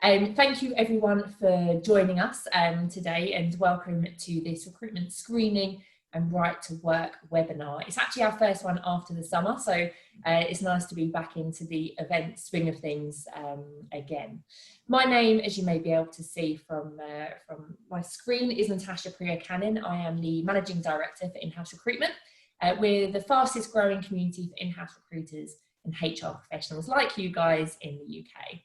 Thank you everyone for joining us today, and welcome to this recruitment screening and right to work webinar. It's actually our first one after the summer, so it's nice to be back into the event swing of things again. My name, as you may be able to see from my screen, is Natasha Priya-Cannon. I am the Managing Director for In-House Recruitment. We're the fastest growing community for in-house recruiters and HR professionals like you guys in the UK.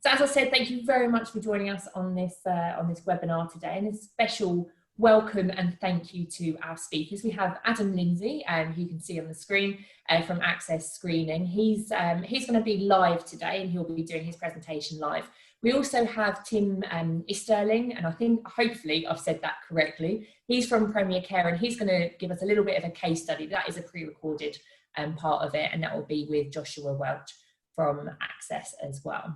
So as I said, thank you very much for joining us on this webinar today, and a special welcome and thank you to our speakers. We have Adam Lindsay, who you can see on the screen from Access Screening. He's going to be live today, and he'll be doing his presentation live. We also have Tim Easterling, and I think hopefully I've said that correctly. He's from Premier Care, and he's going to give us a little bit of a case study. That is a pre-recorded part of it, and that will be with Joshua Welch from Access as well.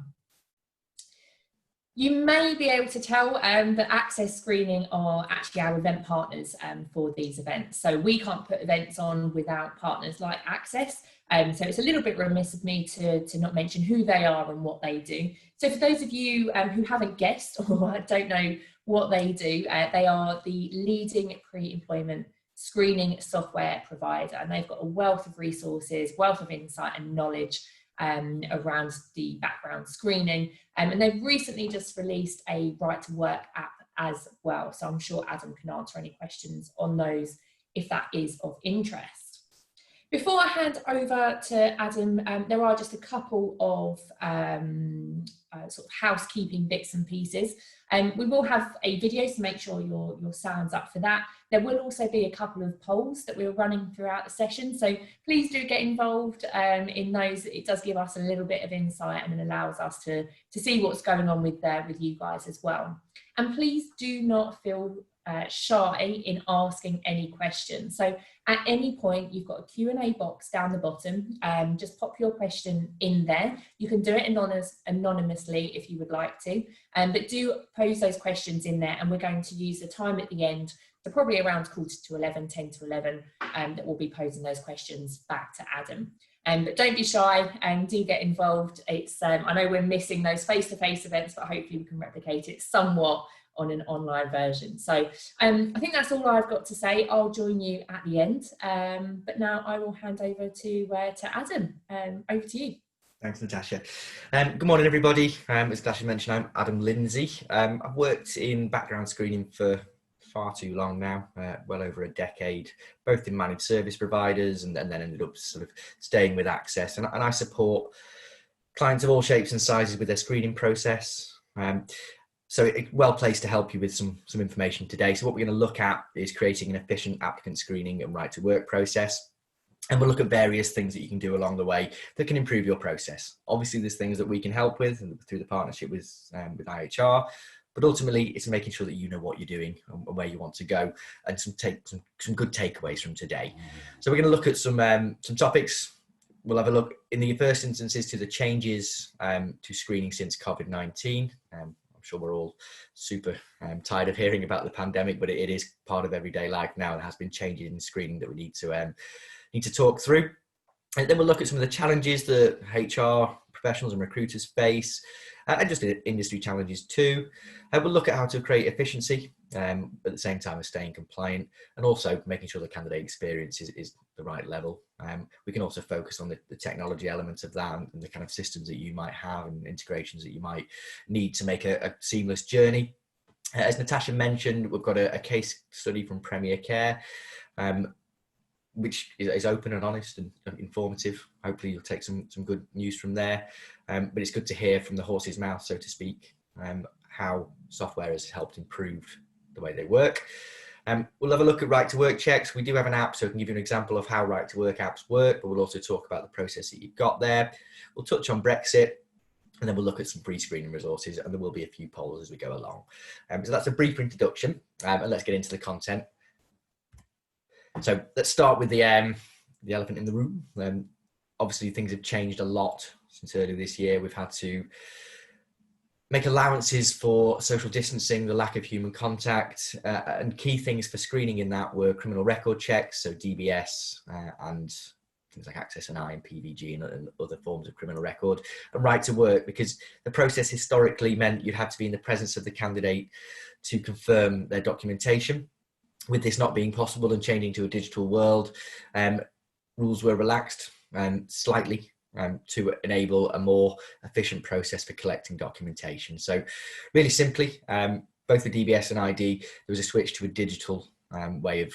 You may be able to tell that Access Screening are actually our event partners for these events. So we can't put events on without partners like Access. So it's a little bit remiss of me to not mention who they are and what they do. So for those of you who haven't guessed or don't know what they do, they are the leading pre-employment screening software provider, and they've got a wealth of resources, wealth of insight and knowledge around the background screening, and they've recently just released a right to work app as well, so I'm sure Adam can answer any questions on those if that is of interest. Before I hand over to Adam, there are just a couple of sort of housekeeping bits and pieces. We will have a video, so make sure your sound's up for that. There will also be a couple of polls that we're running throughout the session, so please do get involved in those. It does give us a little bit of insight and it allows us to see what's going on with you guys as well. And please do not feel shy in asking any questions. So at any point, you've got a Q&A box down the bottom. Just pop your question in there. You can do it anonymously if you would like to, but do pose those questions in there, and we're going to use the time at the end, so probably around 10 to 11, that we'll be posing those questions back to Adam. But don't be shy and do get involved. It's I know we're missing those face-to-face events, but hopefully we can replicate it somewhat on an online version. So I think that's all I've got to say. I'll join you at the end, but now I will hand over to Adam. Over to you. Thanks, Natasha. Good morning, everybody. As Natasha mentioned, I'm Adam Lindsay. I've worked in background screening for far too long now, well over a decade, both in managed service providers and then ended up sort of staying with Access. And I support clients of all shapes and sizes with their screening process. So it's well placed to help you with some information today. So what we're going to look at is creating an efficient applicant screening and right to work process. And we'll look at various things that you can do along the way that can improve your process. Obviously, there's things that we can help with through the partnership with IHR, but ultimately it's making sure that you know what you're doing and where you want to go, and some good takeaways from today. So we're going to look at some topics. We'll have a look in the first instances to the changes to screening since COVID-19. I'm sure we're all super tired of hearing about the pandemic, but it is part of everyday life now. There has been changes in screening that we need to talk through. And then we'll look at some of the challenges that HR professionals and recruiters face, and just industry challenges too. We'll look at how to create efficiency at the same time as staying compliant, and also making sure the candidate experience is the right level. We can also focus on the technology elements of that and the kind of systems that you might have and integrations that you might need to make a seamless journey. As Natasha mentioned, we've got a case study from Premier Care, which is open and honest and informative. Hopefully you'll take some good news from there. But it's good to hear from the horse's mouth, so to speak, how software has helped improve the way they work. We'll have a look at right to work checks. We do have an app, so I can give you an example of how right to work apps work, but we'll also talk about the process that you've got there. We'll touch on Brexit, and then we'll look at some pre-screening resources, and there will be a few polls as we go along. So that's a brief introduction, and let's get into the content. So let's start with the elephant in the room. Obviously, things have changed a lot since earlier this year. We've had to make allowances for social distancing, the lack of human contact, and key things for screening in that were criminal record checks, so DBS and things like Access and I and PVG and other forms of criminal record, and right to work, because the process historically meant you'd have to be in the presence of the candidate to confirm their documentation. With this not being possible and changing to a digital world, rules were relaxed slightly to enable a more efficient process for collecting documentation. So really simply, both the DBS and ID, there was a switch to a digital way of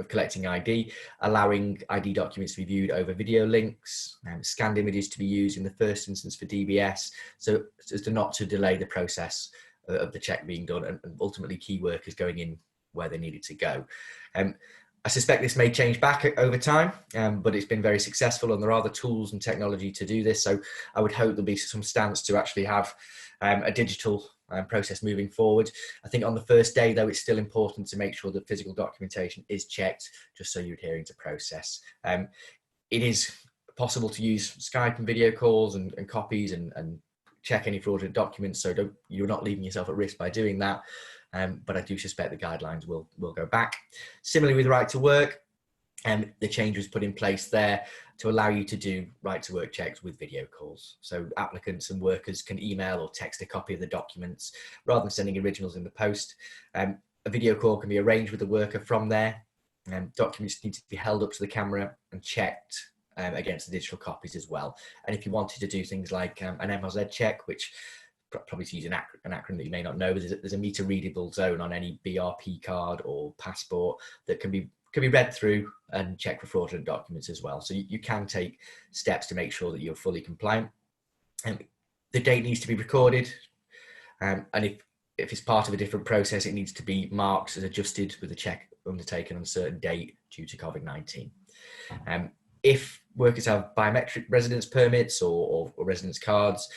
collecting ID, allowing ID documents to be viewed over video links, scanned images to be used in the first instance for DBS, so as to not to delay the process of the check being done, and ultimately key workers going in where they needed to go. I suspect this may change back over time, but it's been very successful, and there are the tools and technology to do this. So I would hope there'll be some stance to actually have a digital process moving forward. I think on the first day, though, it's still important to make sure that physical documentation is checked, just so you're adhering to process. It is possible to use Skype and video calls and copies and check any fraudulent documents, so you're not leaving yourself at risk by doing that. But I do suspect the guidelines will go back. Similarly with right to work, the change was put in place there to allow you to do right to work checks with video calls. So applicants and workers can email or text a copy of the documents rather than sending originals in the post. A video call can be arranged with the worker from there. Documents need to be held up to the camera and checked against the digital copies as well. And if you wanted to do things like an MLZ check, which probably to use an acronym that you may not know, there's a meter readable zone on any BRP card or passport that can be read through and check for fraudulent documents as well. So you can take steps to make sure that you're fully compliant. The date needs to be recorded, and if it's part of a different process, it needs to be marked as adjusted with a check undertaken on a certain date due to COVID-19. If workers have biometric residence permits or residence cards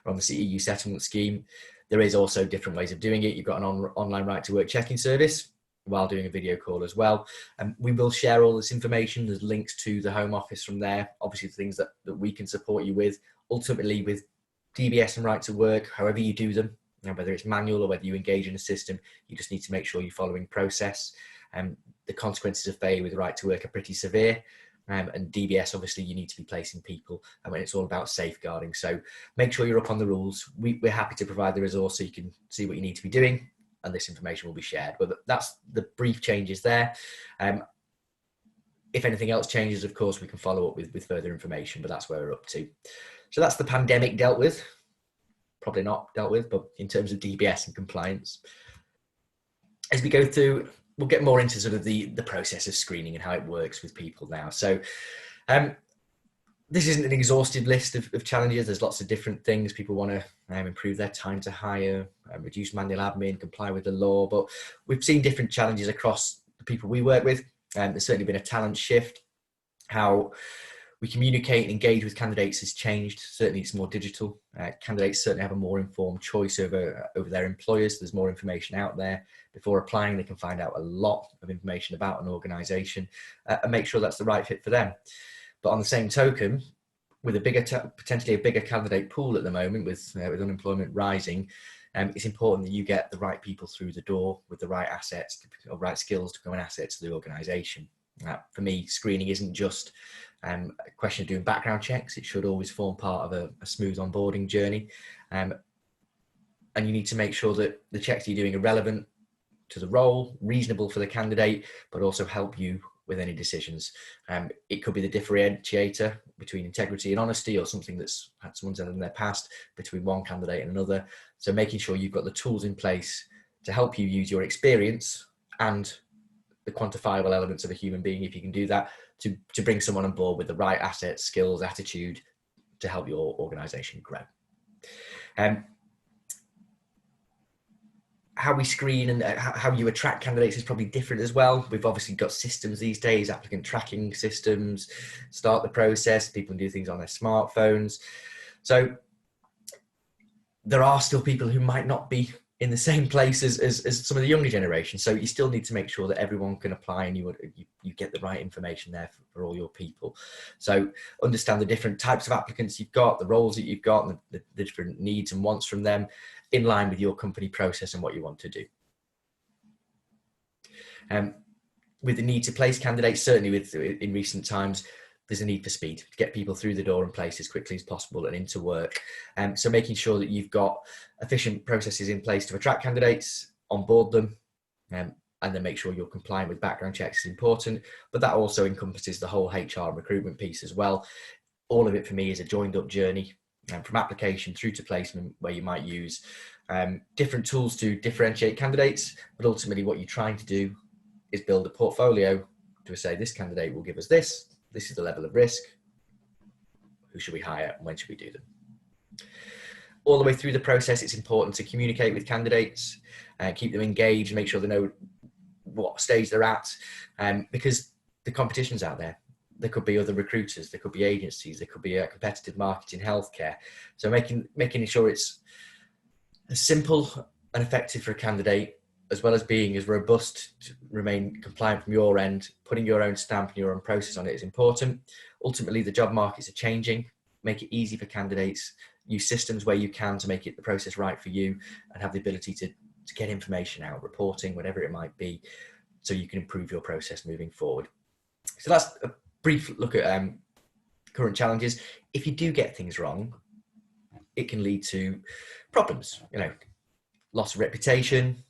on the CEU settlement scheme, there is also different ways of doing it. You've got an online right to work checking service while doing a video call as well. We will share all this information. There's links to the Home Office from there, obviously the things that we can support you with. Ultimately with DBS and right to work, however you do them, whether it's manual or whether you engage in a system, you just need to make sure you're following process. The consequences of failure with right to work are pretty severe. And DBS, obviously, you need to be placing people, and when it's all about safeguarding. So make sure you're up on the rules. We're happy to provide the resource so you can see what you need to be doing, and this information will be shared. But that's the brief changes there. If anything else changes, of course, we can follow up with further information, but that's where we're up to. So that's the pandemic dealt with. Probably not dealt with, but in terms of DBS and compliance. As we go through, we'll get more into sort of the process of screening and how it works with people now. So this isn't an exhaustive list of challenges. There's lots of different things. People want to improve their time to hire, reduce manual admin, comply with the law. But we've seen different challenges across the people we work with. There's certainly been a talent shift. How we communicate and engage with candidates has changed. Certainly it's more digital. Candidates certainly have a more informed choice over their employers. There's more information out there. Before applying, they can find out a lot of information about an organisation and make sure that's the right fit for them. But on the same token, with a potentially a bigger candidate pool at the moment, with unemployment rising, it's important that you get the right people through the door with the right assets or right skills to become an asset to the organisation. For me, screening isn't just a question of doing background checks. It should always form part of a smooth onboarding journey. And you need to make sure that the checks you're doing are relevant to the role, reasonable for the candidate, but also help you with any decisions. It could be the differentiator between integrity and honesty, or something that's had someone said in their past between one candidate and another. So making sure you've got the tools in place to help you use your experience and the quantifiable elements of a human being, if you can do that, to bring someone on board with the right assets, skills, attitude to help your organisation grow. How we screen and how you attract candidates is probably different as well. We've obviously got systems these days, applicant tracking systems, start the process, people can do things on their smartphones. So there are still people who might not be in the same place as some of the younger generation. So you still need to make sure that everyone can apply and you get the right information there for all your people. So understand the different types of applicants you've got, the roles that you've got, and the different needs and wants from them, in line with your company process and what you want to do. With the need to place candidates, certainly in recent times, there's a need for speed to get people through the door and place as quickly as possible and into work. So making sure that you've got efficient processes in place to attract candidates, onboard them, and then make sure you're complying with background checks is important. But that also encompasses the whole HR and recruitment piece as well. All of it for me is a joined up journey, from application through to placement, where you might use different tools to differentiate candidates. But ultimately what you're trying to do is build a portfolio to say, this candidate will give us this is the level of risk, who should we hire and when should we do them. All the way through the process, it's important to communicate with candidates, keep them engaged, make sure they know what stage they're at, because the competition's out there. There could be other recruiters, there could be agencies, there could be a competitive market in healthcare. So making sure it's as simple and effective for a candidate, as well as being as robust to remain compliant from your end, putting your own stamp and your own process on it is important. Ultimately, the job markets are changing. Make it easy for candidates. Use systems where you can to make it the process right for you, and have the ability to get information out, reporting, whatever it might be, so you can improve your process moving forward. So that's a brief look at current challenges. If you do get things wrong, it can lead to problems, loss of reputation.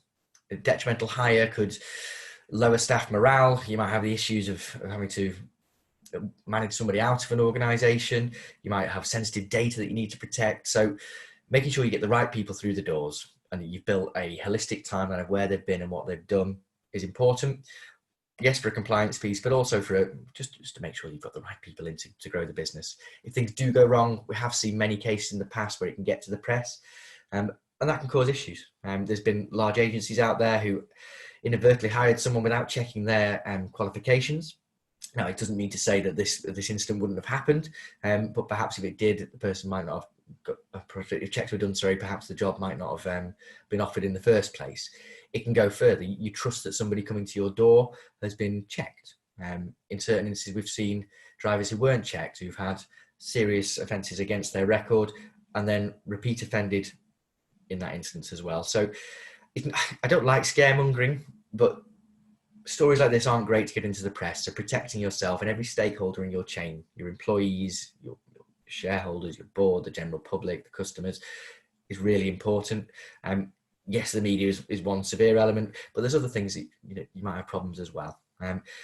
A detrimental hire could lower staff morale. You might have the issues of having to manage somebody out of an organisation. You might have sensitive data that you need to protect. So making sure you get the right people through the doors and that you've built a holistic timeline of where they've been and what they've done is important. Yes, for a compliance piece, but also for just to make sure you've got the right people in to grow the business. If things do go wrong, we have seen many cases in the past where it can get to the press, and that can cause issues. There's been large agencies out there who inadvertently hired someone without checking their qualifications. Now, it doesn't mean to say that this incident wouldn't have happened, but perhaps if it did, the person might not have got, if checks were done, perhaps the job might not have been offered in the first place. It can go further. You trust that somebody coming to your door has been checked. In certain instances, we've seen drivers who weren't checked, who've had serious offences against their record, and then repeat offended in that instance as well. So I don't like scaremongering, but stories like this aren't great to get into the press. So protecting yourself and every stakeholder in your chain, your employees, your shareholders, your board, the general public, the customers, is really important. Yes, the media is one severe element, but there's other things that you might have problems as well.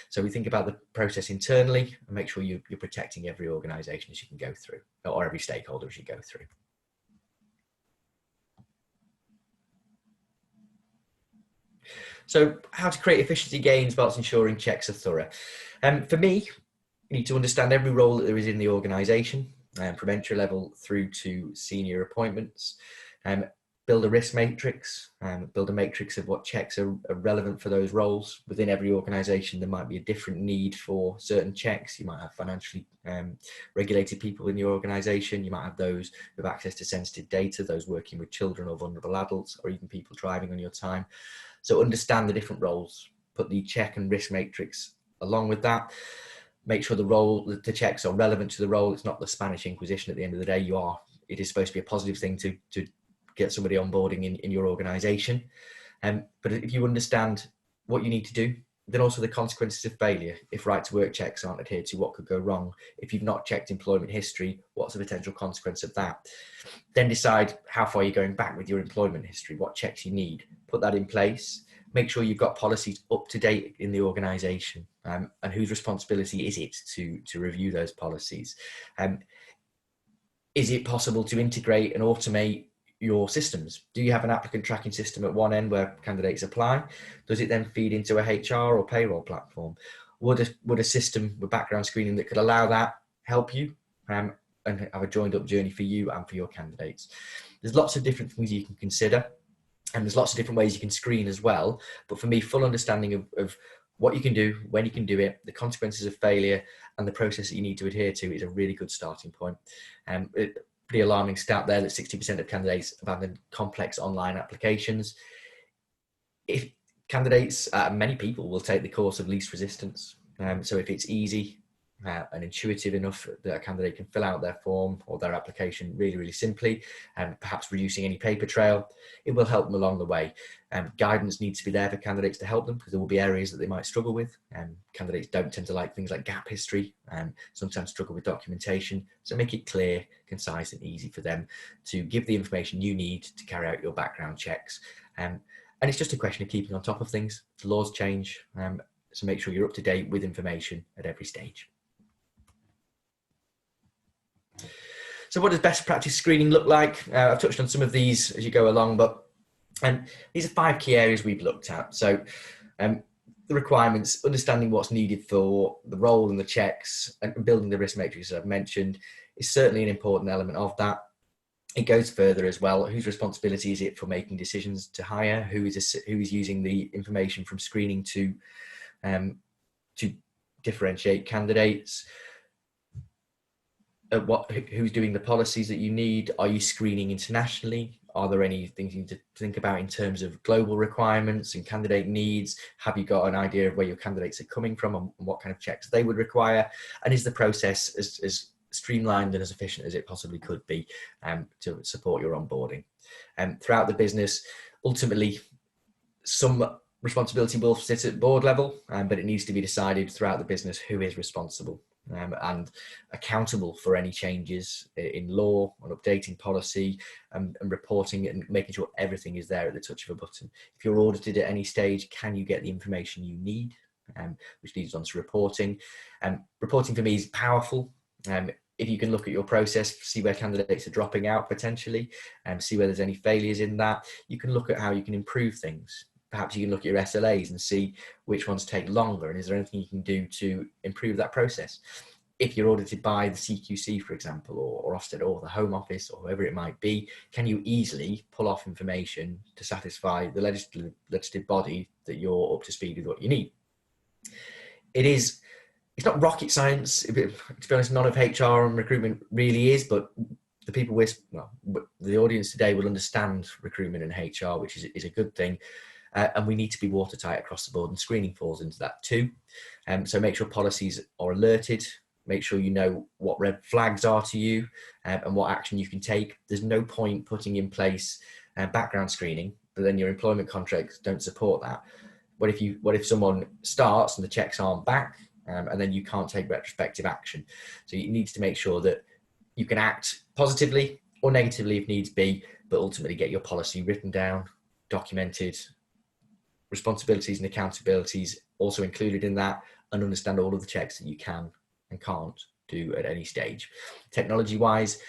So we think about the process internally and make sure you're protecting every organisation as you can go through, or every stakeholder as you go through. So how to create efficiency gains whilst ensuring checks are thorough. For me, you need to understand every role that there is in the organisation, from entry level through to senior appointments. Build a risk matrix, build a matrix of what checks are relevant for those roles. Within every organisation, there might be a different need for certain checks. You might have financially regulated people in your organisation. You might have those with access to sensitive data, those working with children or vulnerable adults, or even people driving on your time. So understand the different roles, put the check and risk matrix along with that. Make sure the checks are relevant to the role. It's not the Spanish Inquisition at the end of the day. It is supposed to be a positive thing to get somebody onboarding in your organisation. But if you understand what you need to do, then also the consequences of failure. If right to work checks aren't adhered to, what could go wrong? If you've not checked employment history, what's the potential consequence of that? Then decide how far you're going back with your employment history, what checks you need. Put that in place. Make sure you've got policies up to date in the organisation, and whose responsibility is it to review those policies? Is it possible to integrate and automate your systems? Do you have an applicant tracking system at one end where candidates apply? Does it then feed into a HR or payroll platform? Would a system with background screening that could allow that help you and have a joined up journey for you and for your candidates? There's lots of different things you can consider, and there's lots of different ways you can screen as well. But for me, full understanding of what you can do, when you can do it, the consequences of failure, and the process that you need to adhere to is a really good starting point. Pretty alarming stat there that 60% of candidates abandon complex online applications. If candidates, many people will take the course of least resistance. So if it's easy, and intuitive enough that a candidate can fill out their form or their application really, really simply, and perhaps reducing any paper trail, it will help them along the way. Guidance needs to be there for candidates to help them, because there will be areas that they might struggle with. Candidates don't tend to like things like gap history, and sometimes struggle with documentation. So make it clear, concise and easy for them to give the information you need to carry out your background checks. And it's just a question of keeping on top of things. The laws change, so make sure you're up to date with information at every stage. So what does best practice screening look like? I've touched on some of these as you go along, but these are 5 key areas we've looked at. So the requirements, understanding what's needed for the role and the checks, and building the risk matrix, as I've mentioned, is certainly an important element of that. It goes further as well. Whose responsibility is it for making decisions to hire? Who is using the information from screening to differentiate candidates? Who's doing the policies that you need? Are you screening internationally? Are there any things you need to think about in terms of global requirements and candidate needs? Have you got an idea of where your candidates are coming from and what kind of checks they would require? And is the process as streamlined and as efficient as it possibly could be to support your onboarding? Throughout the business, ultimately, some responsibility will sit at board level, but it needs to be decided throughout the business who is responsible and accountable for any changes in law, on updating policy, and reporting and making sure everything is there at the touch of a button. If you're audited at any stage, can you get the information you need? Which leads on to reporting. Reporting for me is powerful. If you can look at your process, see where candidates are dropping out potentially, and see where there's any failures in that, you can look at how you can improve things. Perhaps you can look at your SLAs and see which ones take longer, and is there anything you can do to improve that process? If you're audited by the CQC, for example, or Ofsted or the Home Office or whoever it might be, can you easily pull off information to satisfy the legislative body that you're up to speed with what you need? It's not rocket science. To be honest, none of HR and recruitment really is, but the people the audience today will understand recruitment and HR, which is a good thing. And we need to be watertight across the board, and screening falls into that too. So make sure policies are alerted, make sure you know what red flags are to you and what action you can take. There's no point putting in place background screening, but then your employment contracts don't support that. What if someone starts and the checks aren't back and then you can't take retrospective action? So you need to make sure that you can act positively or negatively if needs be, but ultimately get your policy written down, documented, responsibilities and accountabilities also included in that, and understand all of the checks that you can and can't do at any stage. Technology wise,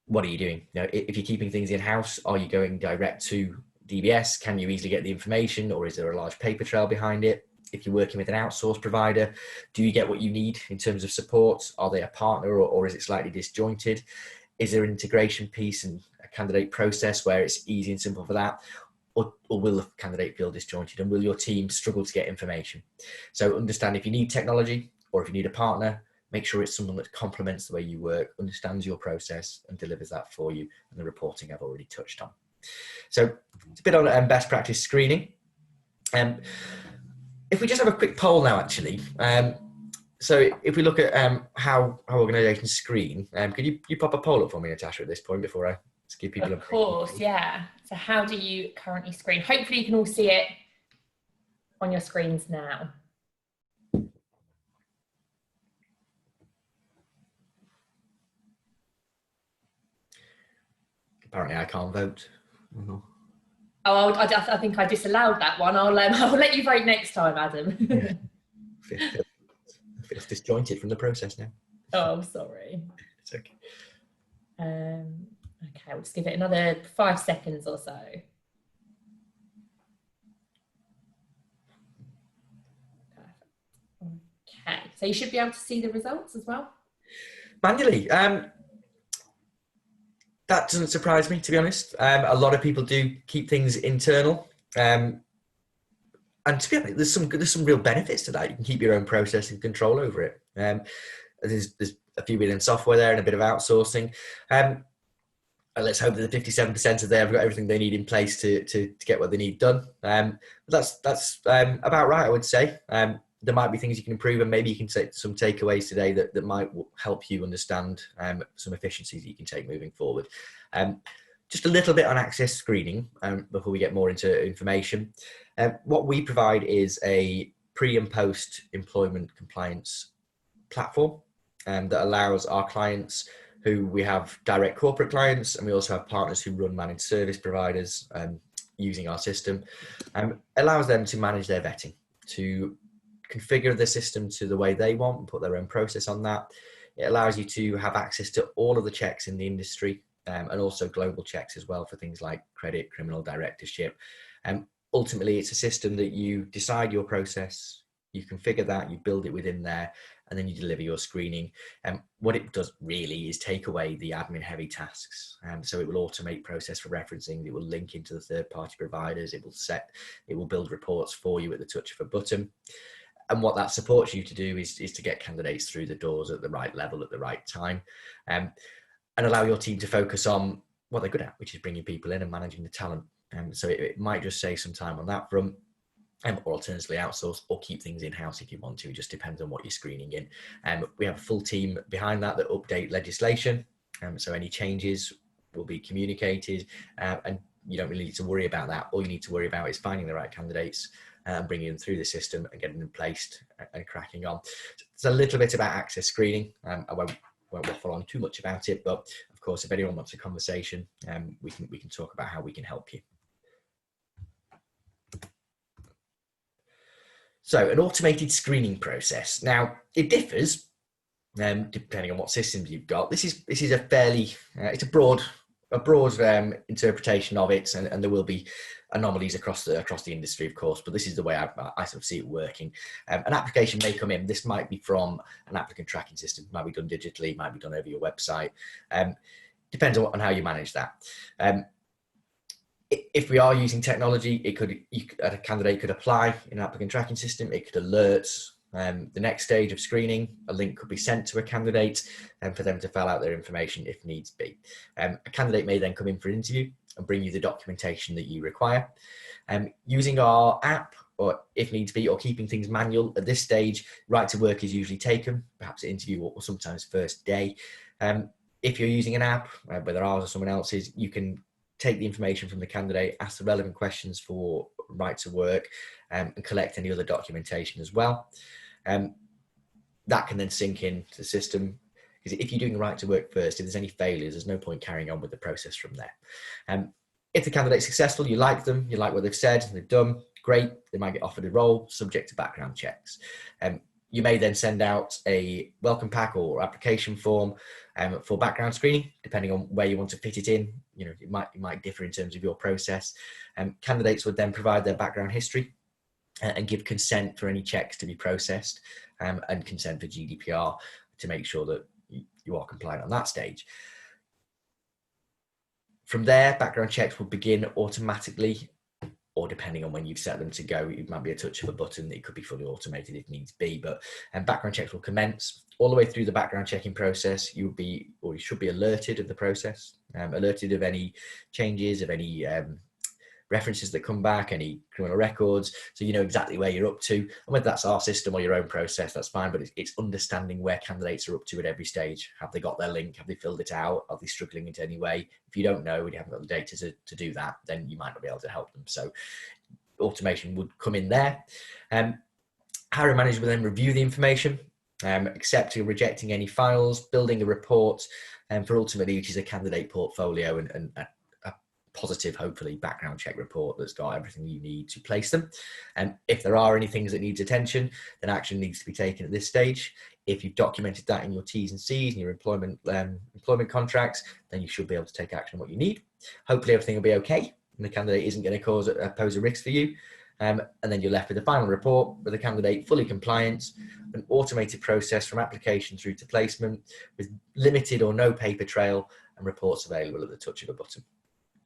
what are you doing? If you're keeping things in-house, are you going direct to DBS? Can you easily get the information, or is there a large paper trail behind it? If you're working with an outsourced provider, do you get what you need in terms of support? Are they a partner, or is it slightly disjointed? Is there an integration piece and a candidate process where it's easy and simple for that? Or will the candidate feel disjointed, and will your team struggle to get information? So understand if you need technology or if you need a partner, make sure it's someone that complements the way you work, understands your process and delivers that for you. And the reporting I've already touched on. So it's a bit on best practice screening. If we just have a quick poll now, actually. So if we look at how organisations screen, could you pop a poll up for me, Natasha, at this point before I give people Of course, yeah. So how do you currently screen? Hopefully you can all see it on your screens now. Apparently I can't vote. Oh, I think I disallowed that one. I'll let you vote next time, Adam. Yeah. I feel disjointed from the process now. Oh, I'm sorry. It's okay. Okay, we'll just give it another 5 seconds or so. Okay, so you should be able to see the results as well. Manually. That doesn't surprise me, to be honest. A lot of people do keep things internal. And to be honest, there's some real benefits to that. You can keep your own process and control over it. There's a few bit in software there and a bit of outsourcing. Let's hope that the 57% of them have got everything they need in place to get what they need done. That's about right, I would say. there might be things you can improve, and maybe you can take some takeaways today that might help you understand some efficiencies that you can take moving forward. Just a little bit on access screening before we get more into information. What we provide is a pre and post employment compliance platform that allows our clients, who we have direct corporate clients, and we also have partners who run managed service providers using our system, allows them to manage their vetting, to configure the system to the way they want and put their own process on that. It allows you to have access to all of the checks in the industry, and also global checks as well for things like credit, criminal directorship. Ultimately, it's a system that you decide your process, you configure that, you build it within there, and then you deliver your screening. What it does really is take away the admin heavy tasks. So it will automate process for referencing, it will link into the third party providers, it will build reports for you at the touch of a button. And what that supports you to do is to get candidates through the doors at the right level at the right time, and allow your team to focus on what they're good at, which is bringing people in and managing the talent. So it might just save some time on that front. Or alternatively outsource, or keep things in-house if you want to. It just depends on what you're screening in. We have a full team behind that update legislation, so any changes will be communicated, and you don't really need to worry about that. All you need to worry about is finding the right candidates and bringing them through the system and getting them placed and cracking on. It's a little bit about access screening. I won't waffle on too much about it, but of course, if anyone wants a conversation, we can talk about how we can help you. So an automated screening process. Now it differs depending on what systems you've got. This is a fairly it's a broad interpretation of it, and there will be anomalies across the industry, of course. But this is the way I sort of see it working. An application may come in. This might be from an applicant tracking system. It might be done digitally. It might be done over your website. Depends on how you manage that. If we are using technology, a candidate could apply in an applicant tracking system. It could alert the next stage of screening. A link could be sent to a candidate for them to fill out their information if needs be. A candidate may then come in for an interview and bring you the documentation that you require. Using our app, or if needs be, or keeping things manual, at this stage, right to work is usually taken, perhaps at interview or sometimes first day. If you're using an app, whether ours or someone else's, you can take the information from the candidate, ask the relevant questions for right to work, and collect any other documentation as well. That can then sync into the system, because if you're doing the right to work first, if there's any failures, there's no point carrying on with the process from there. If the candidate's successful, you like them, you like what they've said, they've done, great, they might get offered a role subject to background checks. You may then send out a welcome pack or application form for background screening, depending on where you want to fit it in. You know, it might differ in terms of your process. Candidates would then provide their background history and give consent for any checks to be processed, and consent for GDPR to make sure that you are compliant on that stage. From there, background checks will begin automatically, or depending on when you've set them to go, it might be a touch of a button. It could be fully automated if needs be, but background checks will commence. All the way through the background checking process, you should be alerted of the process, alerted of any changes, of any references that come back, any criminal records, so you know exactly where you're up to. And whether that's our system or your own process, that's fine, but it's understanding where candidates are up to at every stage. Have they got their link? Have they filled it out? Are they struggling in any way? If you don't know and you haven't got the data to do that, then you might not be able to help them. So automation would come in there. Hiring manager will then review the information, accepting or rejecting any files, building a report, for ultimately, which is a candidate portfolio and positive, hopefully, background check report that's got everything you need to place them. And if there are any things that needs attention, then action needs to be taken at this stage. If you've documented that in your T's and C's and your employment contracts, then you should be able to take action on what you need. Hopefully everything will be okay and the candidate isn't going to pose a risk for you. And then you're left with a final report with the candidate fully compliant, an automated process from application through to placement with limited or no paper trail, and reports available at the touch of a button.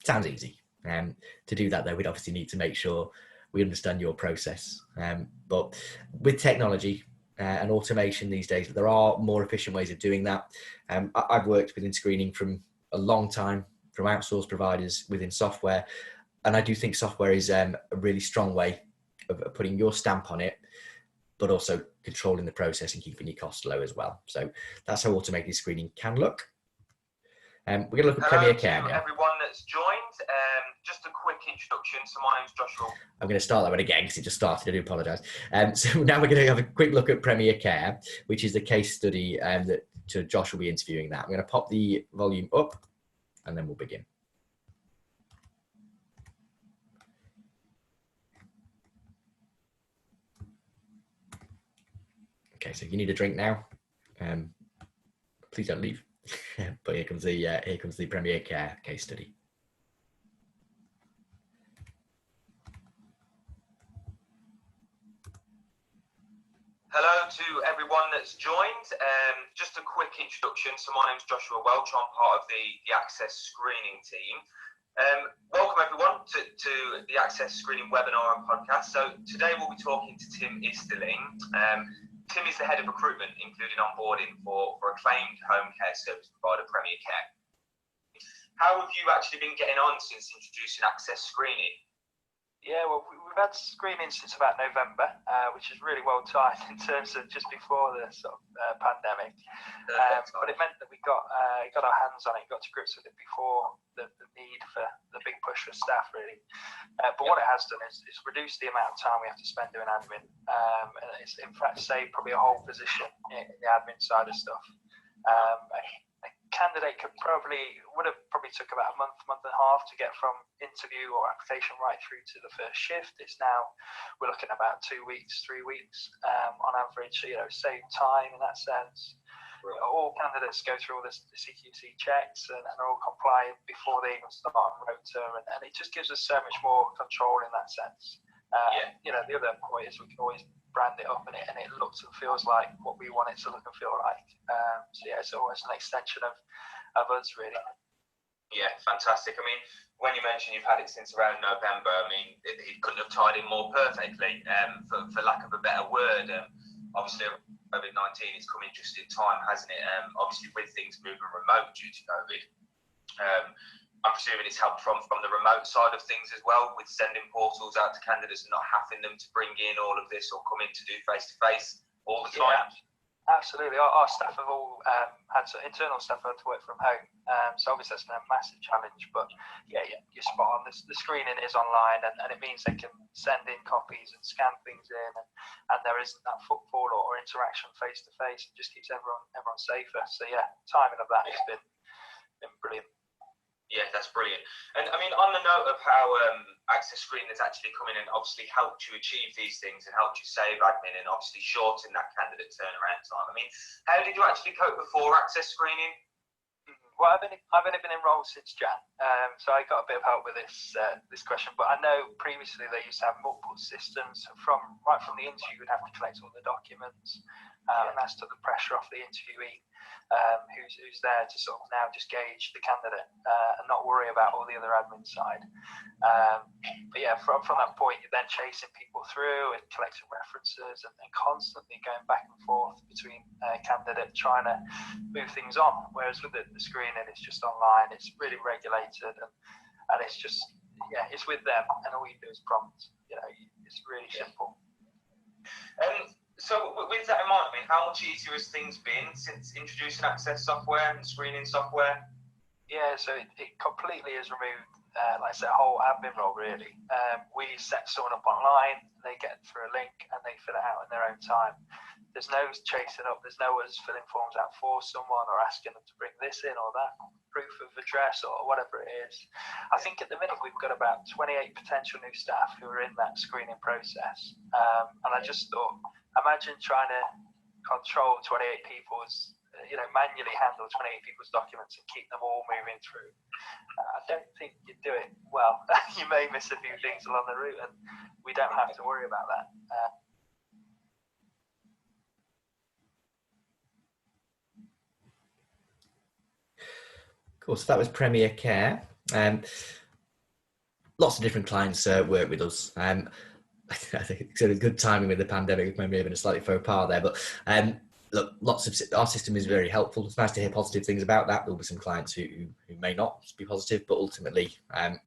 Sounds easy. To do that, though, we'd obviously need to make sure we understand your process. But with technology and automation these days, there are more efficient ways of doing that. I've worked within screening from a long time, from outsourced providers within software, and I do think software is a really strong way of putting your stamp on it, but also controlling the process and keeping your costs low as well. So that's how automated screening can look. We're going to look at Premier Care now. Everyone that's joined. Just a quick introduction. So my name's Joshua. I'm going to start that one again because it just started. I do apologise. So now we're going to have a quick look at Premier Care, which is the case study that Josh will be interviewing that. I'm going to pop the volume up and then we'll begin. Okay, so if you need a drink now, please don't leave. But here comes the Premier Care case study. Hello to everyone that's joined. Just a quick introduction. So my name's Joshua Welch. I'm part of the Access Screening team. Welcome everyone to the Access Screening webinar and podcast. So today we'll be talking to Tim Easterling. Tim is the head of recruitment, including onboarding for acclaimed home care service provider Premier Care. How have you actually been getting on since introducing Access Screening? Yeah, well, we've had screening since about November, which is really well timed in terms of just before the sort of pandemic. But it meant that we got our hands on it, got to grips with it before the need for the big push for staff, really. But what it has done is it's reduced the amount of time we have to spend doing admin. And it's in fact saved probably a whole position in the admin side of stuff. A candidate would have probably took about a month and a half to get from interview or application right through to the first shift. It's now we're looking at about 2 weeks, 3 weeks on average. So, save time in that sense. Right. All candidates go through all the CQC checks and are all compliant before they even start on rota, and it just gives us so much more control in that sense. The other point is we can always brand it up and it looks and feels like what we want it to look and feel like. It's always an extension of us, really. Yeah, fantastic. I mean, when you mentioned you've had it since around November, I mean, it couldn't have tied in more perfectly, for lack of a better word. Obviously, COVID-19 is coming just in time, hasn't it? Obviously, with things moving remote due to COVID. I'm presuming it's helped from the remote side of things as well, with sending portals out to candidates and not having them to bring in all of this or come in to do face-to-face all the time. Yeah, absolutely. Our staff have all internal staff had to work from home. So obviously that's been a massive challenge, but yeah, you're spot on. The screening is online and it means they can send in copies and scan things in and there isn't that footfall or interaction face-to-face. It just keeps everyone safer. So yeah, timing of that has been brilliant. Yeah, that's brilliant. And I mean, on the note of how Access Screening has actually come in and obviously helped you achieve these things and helped you save admin and obviously shorten that candidate turnaround time. I mean, how did you actually cope before Access Screening? Well, I've only been enrolled since Jan, so I got a bit of help with this question. But I know previously they used to have multiple systems. Right from the interview, you'd have to collect all the documents, and that's took the pressure off the interviewee. Who's there to sort of now just gauge the candidate and not worry about all the other admin side. But yeah, from that point, you're then chasing people through and collecting references and constantly going back and forth between candidate trying to move things on. Whereas with the screening, it's just online, it's really regulated and it's just, it's with them and all you do is prompt. It's really simple. So with that in mind, I mean, how much easier has things been since introducing Access software and screening software? Yeah, so it completely has removed, like I said, a whole admin role, really. We set someone up online, they get through a link and they fill it out in their own time. There's no chasing up, there's no us filling forms out for someone or asking them to bring this in or that, proof of address or whatever it is. I think at the minute we've got about 28 potential new staff who are in that screening process. And I just thought, imagine trying to control 28 people's, manually handle 28 people's documents and keep them all moving through. I don't think you'd do it well. You may miss a few things along the route and we don't have to worry about that. Cool, so that was Premier Care. Lots of different clients work with us. I think it's a good timing with the pandemic, maybe even a slightly faux pas there, but look, our system is very helpful. It's nice to hear positive things about that. There'll be some clients who may not be positive, but ultimately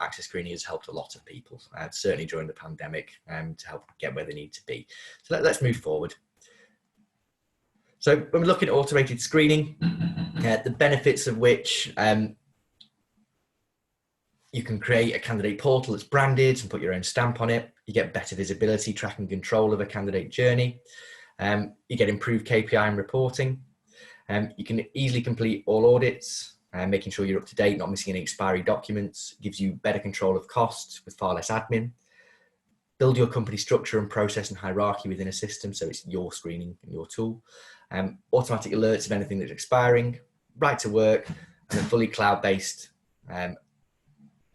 access screening has helped a lot of people, certainly during the pandemic, to help get where they need to be. So let's move forward. So when we're looking at automated screening, the benefits of which you can create a candidate portal that's branded and put your own stamp on it. You get better visibility, tracking control of a candidate journey. You get improved KPI and reporting. You can easily complete all audits, making sure you're up to date, not missing any expiry documents. It gives you better control of costs with far less admin. Build your company structure and process and hierarchy within a system, so it's your screening and your tool. Automatic alerts of anything that's expiring, right to work, and a fully cloud-based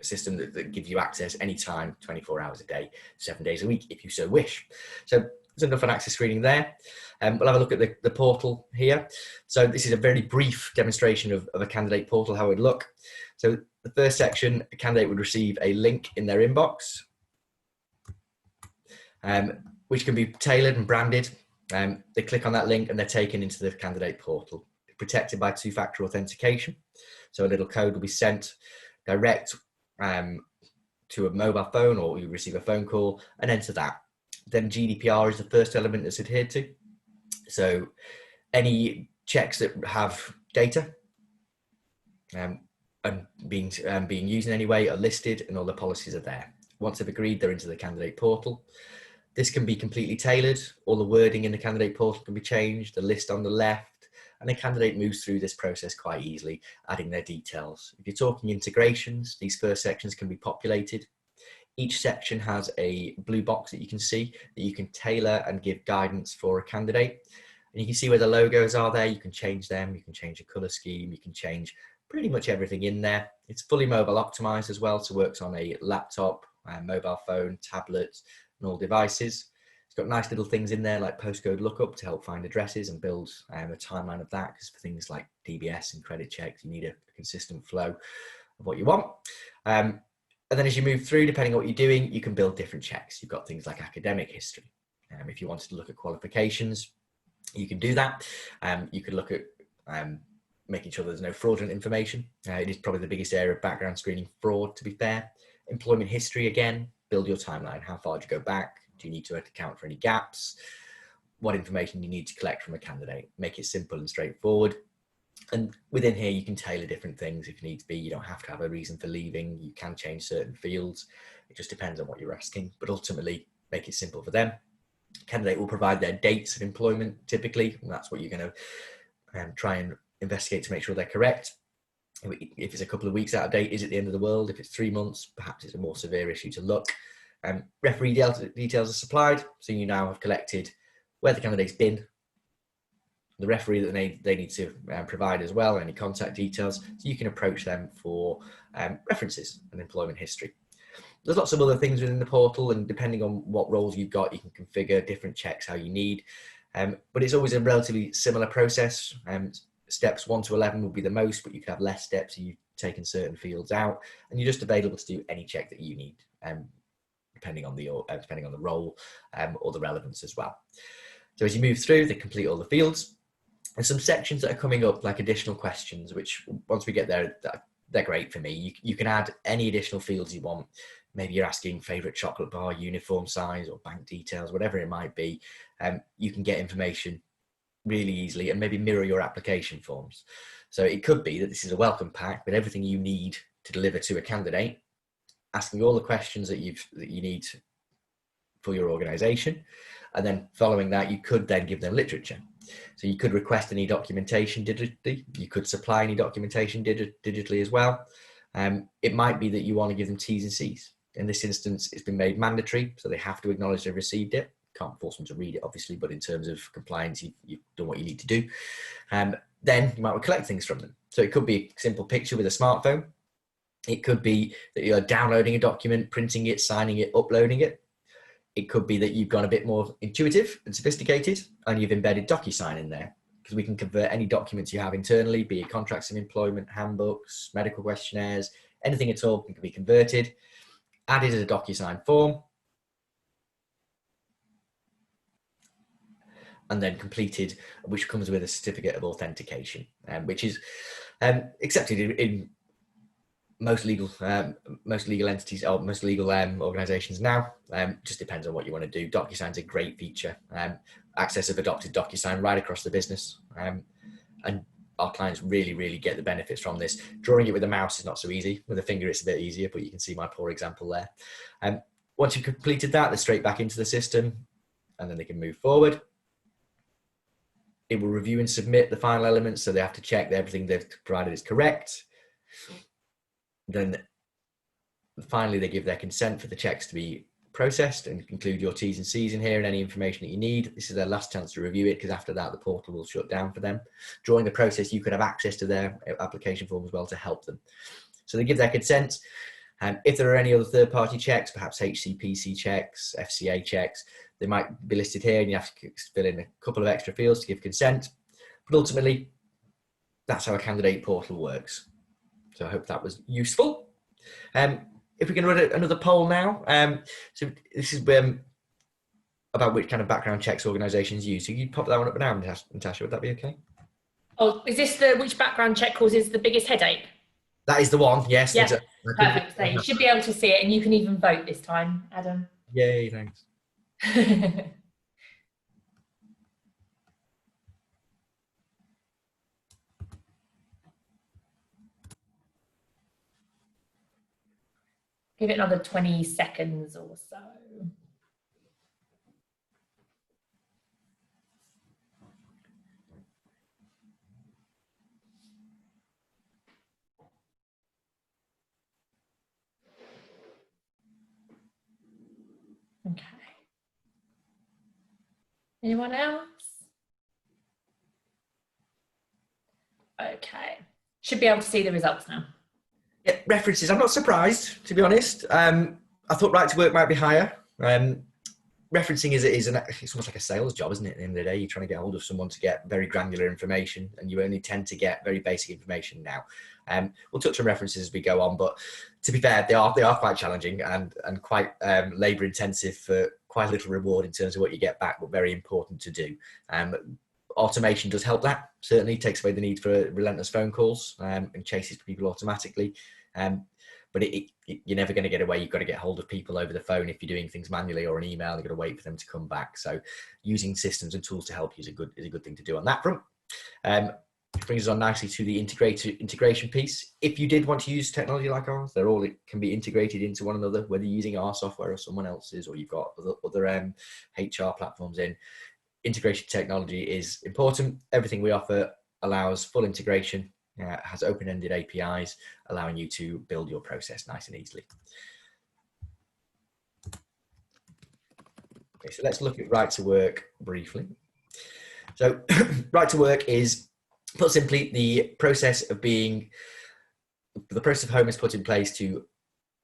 system that gives you access anytime, 24 hours a day, 7 days a week, if you so wish. So there's enough on access screening there. We'll have a look at the portal here. So this is a very brief demonstration of a candidate portal, how it would look. So the first section, a candidate would receive a link in their inbox, which can be tailored and branded. They click on that link and they're taken into the candidate portal, protected by two-factor authentication. So a little code will be sent direct to a mobile phone, or you receive a phone call and enter that. Then GDPR is the first element that's adhered to. So any checks that have data and being used in any way are listed, and all the policies are there. Once they've agreed, they're into the candidate portal. This can be completely tailored. All the wording in the candidate portal can be changed, the list on the left, and the candidate moves through this process quite easily, adding their details. If you're talking integrations, these first sections can be populated. Each section has a blue box that you can see that you can tailor and give guidance for a candidate. And you can see where the logos are there. You can change them. You can change the color scheme. You can change pretty much everything in there. It's fully mobile optimized as well, so works on a laptop, mobile phone, tablet, and all devices. It's got nice little things in there like postcode lookup to help find addresses and build a timeline of that, because for things like DBS and credit checks, you need a consistent flow of what you want. And then as you move through, depending on what you're doing, you can build different checks. You've got things like academic history. If you wanted to look at qualifications, you can do that. You could look at making sure there's no fraudulent information. It is probably the biggest area of background screening, fraud, to be fair. Employment history, again, build your timeline. How far do you go back? Do you need to account for any gaps? What information you need to collect from a candidate? Make it simple and straightforward. And within here, you can tailor different things if you need to be. You don't have to have a reason for leaving. You can change certain fields. It just depends on what you're asking, but ultimately make it simple for them. Candidate will provide their dates of employment typically, and that's what you're going to try and investigate to make sure they're correct. If it's a couple of weeks out of date, is it the end of the world? If it's 3 months, perhaps it's a more severe issue to look. Referee details are supplied, so you now have collected where the candidate's been, the referee that they need to provide as well, any contact details, so you can approach them for references and employment history. There's lots of other things within the portal, and depending on what roles you've got, you can configure different checks how you need. But it's always a relatively similar process. Steps 1 to 11 will be the most, but you can have less steps if you've taken certain fields out, and you're just available to do any check that you need, depending on the role or the relevance as well. So as you move through, they complete all the fields. There's some sections that are coming up, like additional questions, which once we get there, they're great for me. You can add any additional fields you want. Maybe you're asking favorite chocolate bar, uniform size, or bank details, whatever it might be. You can get information really easily and maybe mirror your application forms. So it could be that this is a welcome pack with everything you need to deliver to a candidate, asking all the questions that you need for your organization. And then following that, you could then give them literature. So you could request any documentation digitally. You could supply any documentation digitally as well. It might be that you want to give them T's and C's. In this instance, it's been made mandatory, so they have to acknowledge they've received it. Can't force them to read it, obviously, but in terms of compliance, you've done what you need to do. Then you might collect things from them. So it could be a simple picture with a smartphone. It could be that you're downloading a document, printing it, signing it, uploading it. It could be that you've gone a bit more intuitive and sophisticated and you've embedded DocuSign in there, because we can convert any documents you have internally, be it contracts of employment, handbooks, medical questionnaires, anything at all can be converted, added as a DocuSign form, and then completed, which comes with a certificate of authentication, which is accepted in most legal entities or most legal organisations now. Just depends on what you want to do. DocuSign's a great feature. Access have adopted DocuSign right across the business, and our clients really get the benefits from this. Drawing it with a mouse is not so easy. With a finger, it's a bit easier, but you can see my poor example there. Once you've completed that, they're straight back into the system, and then they can move forward. It will review and submit the final elements, so they have to check that everything they've provided is correct. Then finally, they give their consent for the checks to be processed and include your T's and C's in here and any information that you need. This is their last chance to review it, because after that, the portal will shut down for them. During the process, you could have access to their application form as well to help them. So they give their consent. If there are any other third-party checks, perhaps HCPC checks, FCA checks, they might be listed here, and you have to fill in a couple of extra fields to give consent. But ultimately, that's how a candidate portal works. So I hope that was useful. If we can run another poll now. So this is about which kind of background checks organisations use. So you pop that one up now, Natasha, would that be okay? Oh, is this which background check causes the biggest headache? That is the one, yes. Yeah, perfect. So you should be able to see it, and you can even vote this time, Adam. Yay, thanks. Give it another 20 seconds or so. Okay. Anyone else? Okay. Should be able to see the results now. Yeah, references. I'm not surprised, to be honest. I thought right to work might be higher. Referencing it's almost like a sales job, isn't it? At the end of the day, you're trying to get hold of someone to get very granular information, and you only tend to get very basic information now. We'll touch on references as we go on, but to be fair, they are quite challenging and quite labour intensive for quite little reward in terms of what you get back, but very important to do. Automation does help that. Certainly takes away the need for relentless phone calls and chases people automatically. But you're never going to get away. You've got to get hold of people over the phone. If you're doing things manually or an email, you've got to wait for them to come back. So using systems and tools to help you is a good thing to do on that front. Which brings us on nicely to the integration piece. If you did want to use technology like ours, it can be integrated into one another, whether you're using our software or someone else's, or you've got other HR platforms in. Integration technology is important. Everything we offer allows full integration, has open-ended APIs, allowing you to build your process nice and easily. Okay, so let's look at right to work briefly. So right to work is, put simply, the process of home is put in place to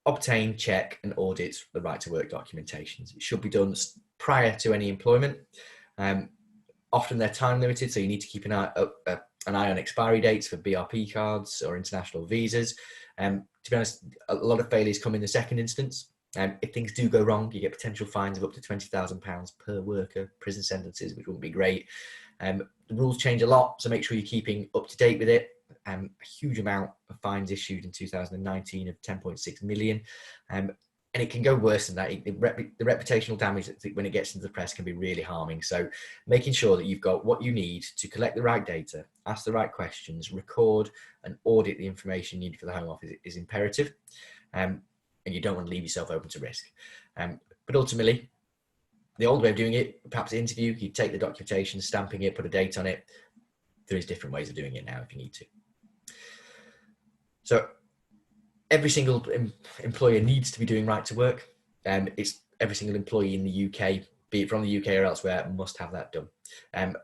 obtain, check and audit the right to work documentations. It should be done prior to any employment. Often they're time limited, so you need to keep an eye on expiry dates for BRP cards or international visas. To be honest, a lot of failures come in the second instance. If things do go wrong, you get potential fines of up to £20,000 per worker, prison sentences, which wouldn't be great. The rules change a lot, so make sure you're keeping up to date with it. A huge amount of fines issued in 2019 of 10.6 million. And it can go worse than that. The reputational damage when it gets into the press can be really harming. So making sure that you've got what you need to collect the right data, ask the right questions, record and audit the information needed for the Home Office is imperative. And you don't want to leave yourself open to risk. But ultimately, the old way of doing it, perhaps interview, you take the documentation, stamping it, put a date on it. There is different ways of doing it now if you need to. So every single employer needs to be doing right to work. It's every single employee in the UK, be it from the UK or elsewhere, must have that done.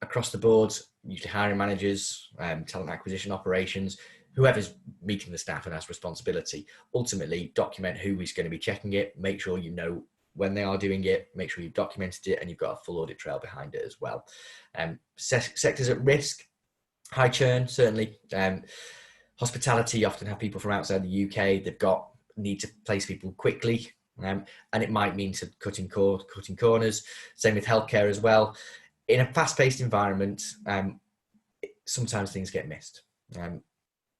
Across the board, usually hiring managers, talent acquisition operations, whoever's meeting the staff and has responsibility, ultimately document who is going to be checking it, make sure you know when they are doing it, make sure you've documented it and you've got a full audit trail behind it as well. Sectors at risk, high churn, certainly. Hospitality often have people from outside the UK. They've need to place people quickly, and it might mean to cutting corners. Same with healthcare as well. In a fast-paced environment, sometimes things get missed.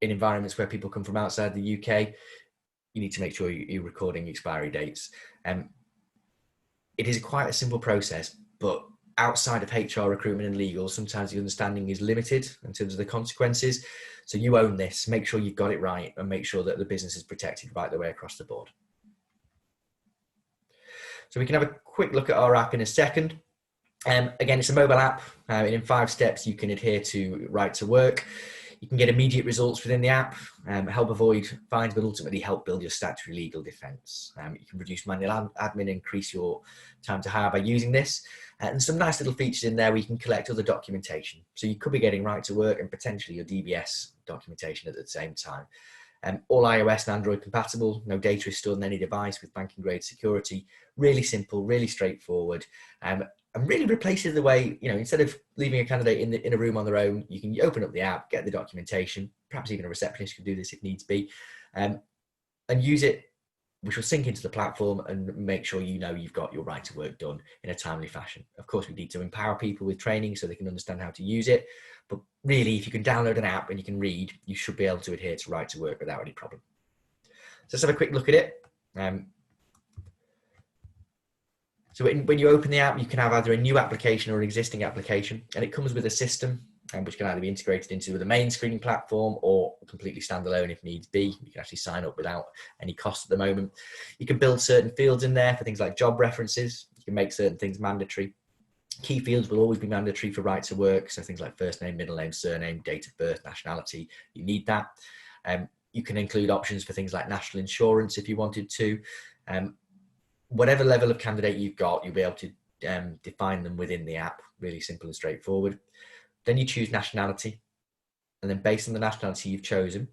in environments where people come from outside the UK, you need to make sure you're recording expiry dates. It is quite a simple process, but outside of HR, recruitment and legal, sometimes the understanding is limited in terms of the consequences. So you own this, make sure you've got it right, and make sure that the business is protected right the way across the board. So we can have a quick look at our app in a second. Again, it's a mobile app, and in 5 steps you can adhere to right to work. You can get immediate results within the app, help avoid fines, but ultimately help build your statutory legal defence. You can reduce manual admin, increase your time to hire by using this. And some nice little features in there where you can collect other documentation. So you could be getting right to work and potentially your DBS documentation at the same time. All iOS and Android compatible, no data is stored on any device with banking grade security. Really simple, really straightforward. And really replaces the way, instead of leaving a candidate in a room on their own, you can open up the app, get the documentation, perhaps even a receptionist can do this if needs be, and use it, which will sync into the platform and make sure you've got your right to work done in a timely fashion. Of course, we need to empower people with training so they can understand how to use it. But really, if you can download an app and you can read, you should be able to adhere to right to work without any problem. So let's have a quick look at it. So when you open the app, you can have either a new application or an existing application, and it comes with a system which can either be integrated into the main screening platform or completely standalone if needs be. You can actually sign up without any cost at the moment. You can build certain fields in there for things like job references. You can make certain things mandatory. Key fields will always be mandatory for right to work, so things like first name, middle name, surname, date of birth, nationality. You need that. You can include options for things like national insurance if you wanted to. Whatever level of candidate you've got, you'll be able to define them within the app. Really simple and straightforward. Then you choose nationality, and then based on the nationality you've chosen,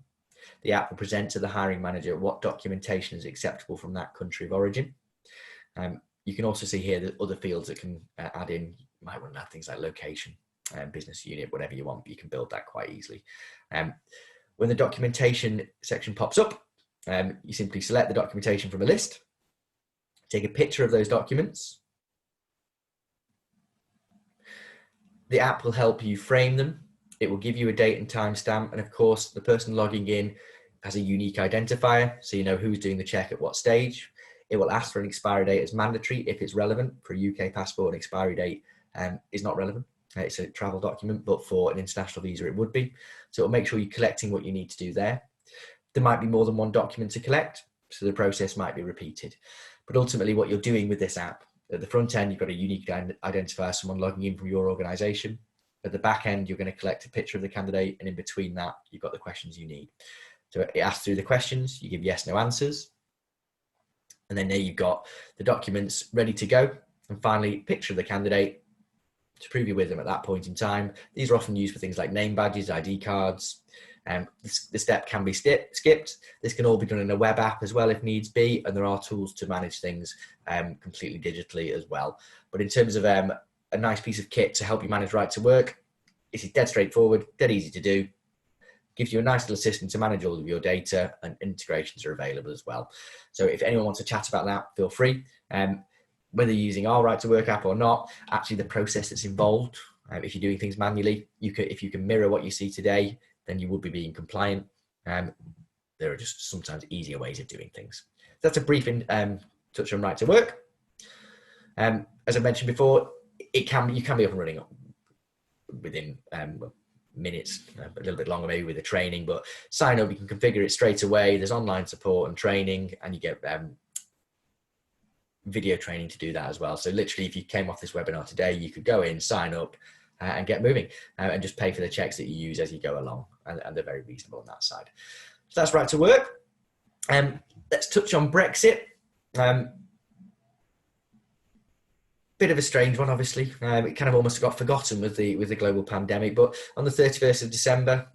the app will present to the hiring manager what documentation is acceptable from that country of origin. You can also see here the other fields that can add in. You might want to add things like location, business unit, whatever you want, but you can build that quite easily. When the documentation section pops up, you simply select the documentation from a list, take a picture of those documents. The app will help you frame them. It will give you a date and time stamp. And of course, the person logging in has a unique identifier, so you know who's doing the check at what stage. It will ask for an expiry date as mandatory if it's relevant. For a UK passport, an expiry date is not relevant. It's a travel document, but for an international visa, it would be. So it'll make sure you're collecting what you need to do there. There might be more than one document to collect, so the process might be repeated. But ultimately, what you're doing with this app, at the front end, you've got a unique identifier, someone logging in from your organisation. At the back end, you're going to collect a picture of the candidate, and in between that, you've got the questions you need. So it asks through the questions, you give yes, no answers, and then there you've got the documents ready to go. And finally, picture of the candidate to prove you're with them at that point in time. These are often used for things like name badges, ID cards. The step can be skipped. This can all be done in a web app as well if needs be, and there are tools to manage things completely digitally as well. But in terms of a nice piece of kit to help you manage right to work, it's dead straightforward, dead easy to do. Gives you a nice little system to manage all of your data, and integrations are available as well. So if anyone wants to chat about that, feel free. Whether you're using our right to work app or not, actually the process that's involved, if you're doing things manually, if you can mirror what you see today, then you will be being compliant. There are just sometimes easier ways of doing things. That's a brief touch on right to work. As I mentioned before, you can be up and running within minutes, a little bit longer maybe with the training, but sign up, you can configure it straight away. There's online support and training, and you get video training to do that as well. So literally, if you came off this webinar today, you could go in, sign up, and get moving, and just pay for the checks that you use as you go along, and they're very reasonable on that side. So that's right to work. Let's touch on Brexit. Bit of a strange one, obviously. It kind of almost got forgotten with the global pandemic, but on the 31st of December,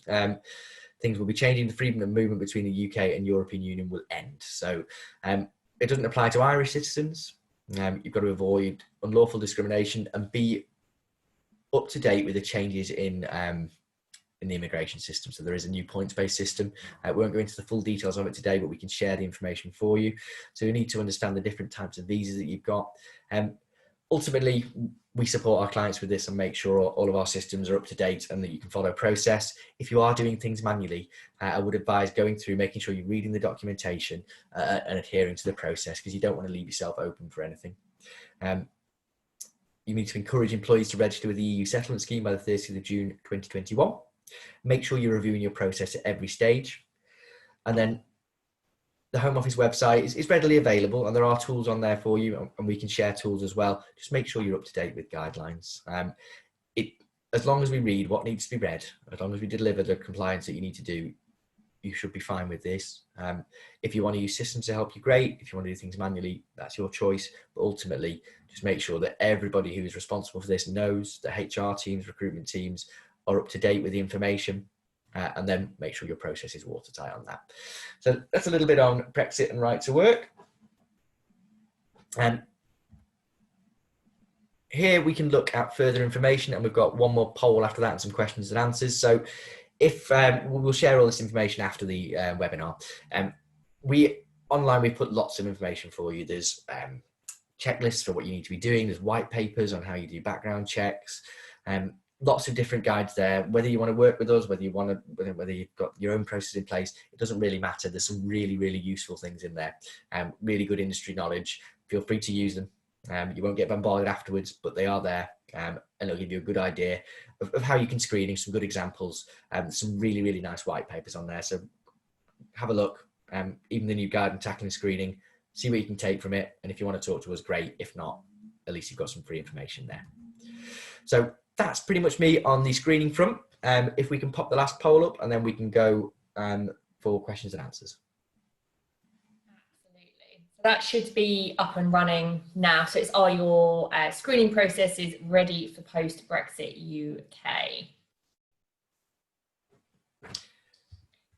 things will be changing. The freedom of movement between the UK and European Union will end. So it doesn't apply to Irish citizens. You've got to avoid unlawful discrimination and be up to date with the changes in the immigration system. So there is a new points-based system. We won't go into the full details of it today, but we can share the information for you. So you need to understand the different types of visas that you've got. ultimately, we support our clients with this and make sure all of our systems are up to date and that you can follow process. If you are doing things manually, I would advise going through, making sure you're reading the documentation and adhering to the process, because you don't want to leave yourself open for anything. You need to encourage employees to register with the EU settlement scheme by the 30th of June 2021. Make sure you're reviewing your process at every stage. And then the Home Office website is readily available, and there are tools on there for you, and we can share tools as well. Just make sure you're up to date with guidelines. As long as we read what needs to be read, as long as we deliver the compliance that you need to do, you should be fine with this. If you want to use systems to help you, great. If you want to do things manually, that's your choice. But ultimately, just make sure that everybody who is responsible for this knows that HR teams, recruitment teams are up to date with the information. And then make sure your process is watertight on that. So that's a little bit on Brexit and right to work. Here we can look at further information, and we've got one more poll after that and some questions and answers. So if we'll share all this information after the webinar. Online we've put lots of information for you. There's checklists for what you need to be doing. There's white papers on how you do background checks. Lots of different guides there. Whether you want to work with us, whether you've got your own process in place, it doesn't really matter. There's some really, really useful things in there. Really good industry knowledge. Feel free to use them. You won't get bombarded afterwards, but they are there, and they'll give you a good idea of how you can screen, some good examples, some really, really nice white papers on there. So have a look. Even the new guide on tackling screening, see what you can take from it. And if you want to talk to us, great. If not, at least you've got some free information there. So that's pretty much me on the screening front. If we can pop the last poll up, and then we can go for questions and answers. Absolutely. So that should be up and running now. So are your screening processes ready for post-Brexit UK?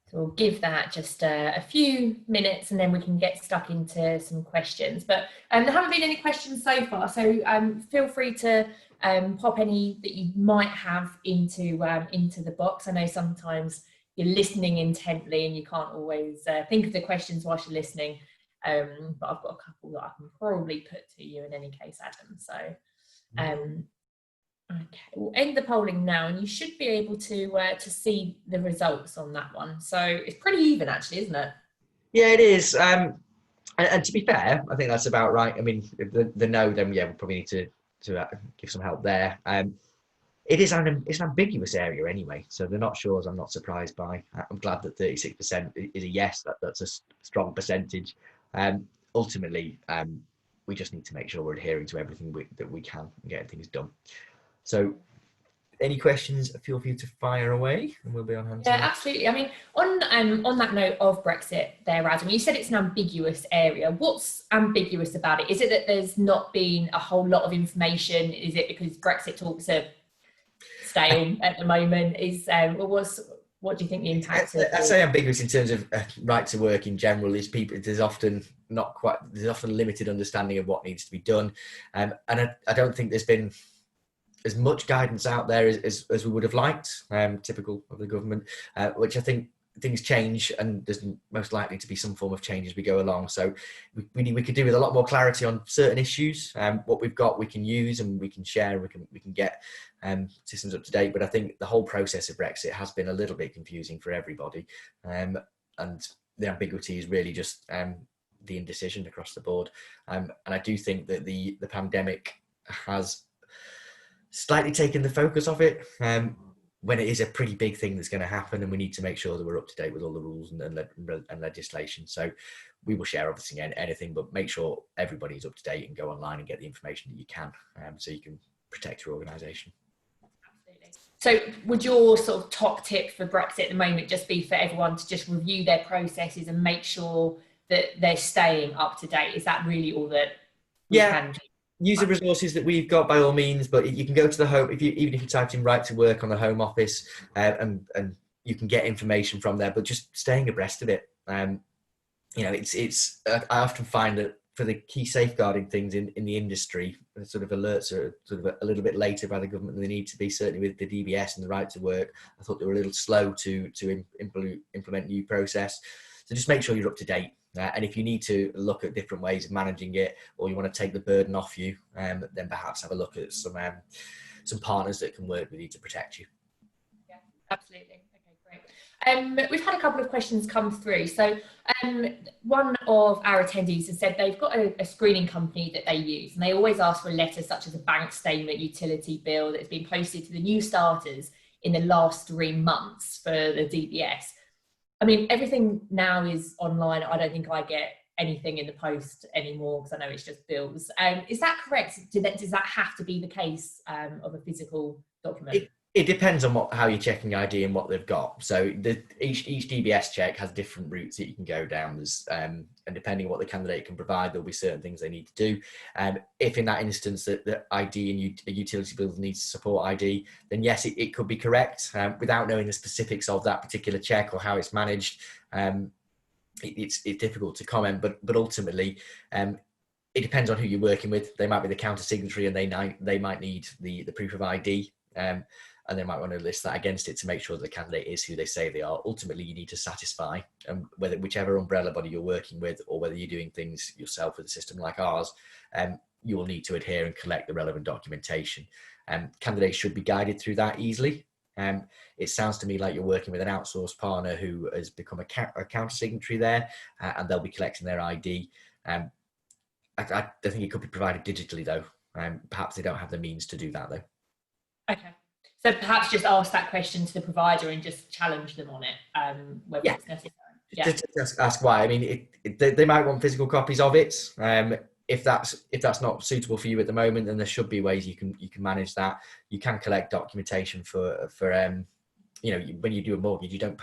So we'll give that just a few minutes, and then we can get stuck into some questions. But there haven't been any questions so far, so feel free to pop any that you might have into the box. I know sometimes you're listening intently and you can't always think of the questions whilst you're listening, but I've got a couple that I can probably put to you in any case, Adam. So okay, we'll end the polling now, and you should be able to see the results on that one. So it's pretty even, actually, isn't it? Yeah, it is. And to be fair, I think that's about right. I mean, the no, then yeah, we probably need to give some help there. It's an ambiguous area anyway, so they're not sure. I'm not surprised by. I'm glad that 36% is a yes. That's a strong percentage. Ultimately, we just need to make sure we're adhering to everything that we can and getting things done. So any questions, feel free to fire away and we'll be on hand. Yeah, absolutely. I mean, on that note of Brexit there, Adam, you said it's an ambiguous area. What's ambiguous about it? Is it that there's not been a whole lot of information? Is it because Brexit talks are stale at the moment? What do you think the impact is? I'd say ambiguous in terms of right to work in general is there's often limited understanding of what needs to be done. And I don't think there's been as much guidance out there as we would have liked, typical of the government, which I think things change, and there's most likely to be some form of change as we go along. So we could do with a lot more clarity on certain issues. What we've got, we can use and we can share. We can get systems up to date. But I think the whole process of Brexit has been a little bit confusing for everybody, and the ambiguity is really just the indecision across the board. And I do think that the pandemic has slightly taken the focus off it, when it is a pretty big thing that's going to happen, and we need to make sure that we're up to date with all the rules and legislation. So we will share obviously anything, but make sure everybody's up to date and go online and get the information that you can, so you can protect your organisation. Absolutely. So would your sort of top tip for Brexit at the moment just be for everyone to just review their processes and make sure that they're staying up to date? Is that really all that we can do? Use the resources that we've got by all means, but you can go to the home, even if you typed in right to work on the Home Office, and you can get information from there, but just staying abreast of it. I often find that for the key safeguarding things in the industry, the sort of alerts are sort of a little bit later by the government than they need to be. Certainly with the DBS and the right to work, I thought they were a little slow to implement new process. So just make sure you're up to date. And if you need to look at different ways of managing it, or you want to take the burden off you, then perhaps have a look at some partners that can work with you to protect you. Yeah, absolutely. Okay, great. We've had a couple of questions come through. So one of our attendees has said they've got a screening company that they use, and they always ask for a letter such as a bank statement, utility bill that's been posted to the new starters in the last 3 months for the DBS. I mean, everything now is online. I don't think I get anything in the post anymore because I know it's just bills. Is that correct? Does that have to be the case of a physical document? It depends on how you're checking ID and what they've got. So each DBS check has different routes that you can go down. And depending on what the candidate can provide, there'll be certain things they need to do. If in that instance that the ID and a utility bill needs to support ID, then yes, it could be correct. Without knowing the specifics of that particular check or how it's managed, it's difficult to comment. But ultimately, it depends on who you're working with. They might be the counter signatory and they might need the proof of ID. And they might want to list that against it to make sure the candidate is who they say they are. Ultimately, you need to satisfy whichever umbrella body you're working with, or whether you're doing things yourself with a system like ours, you will need to adhere and collect the relevant documentation. Candidates should be guided through that easily. It sounds to me like you're working with an outsourced partner who has become a counter signatory there, and they'll be collecting their ID. I think it could be provided digitally though. Perhaps they don't have the means to do that though. Okay. So perhaps just ask that question to the provider and just challenge them on it, whether it's necessary. Yeah. Just ask why. I mean, they might want physical copies of it. If that's not suitable for you at the moment, then there should be ways you can manage that. You can collect documentation for when you do a mortgage, you don't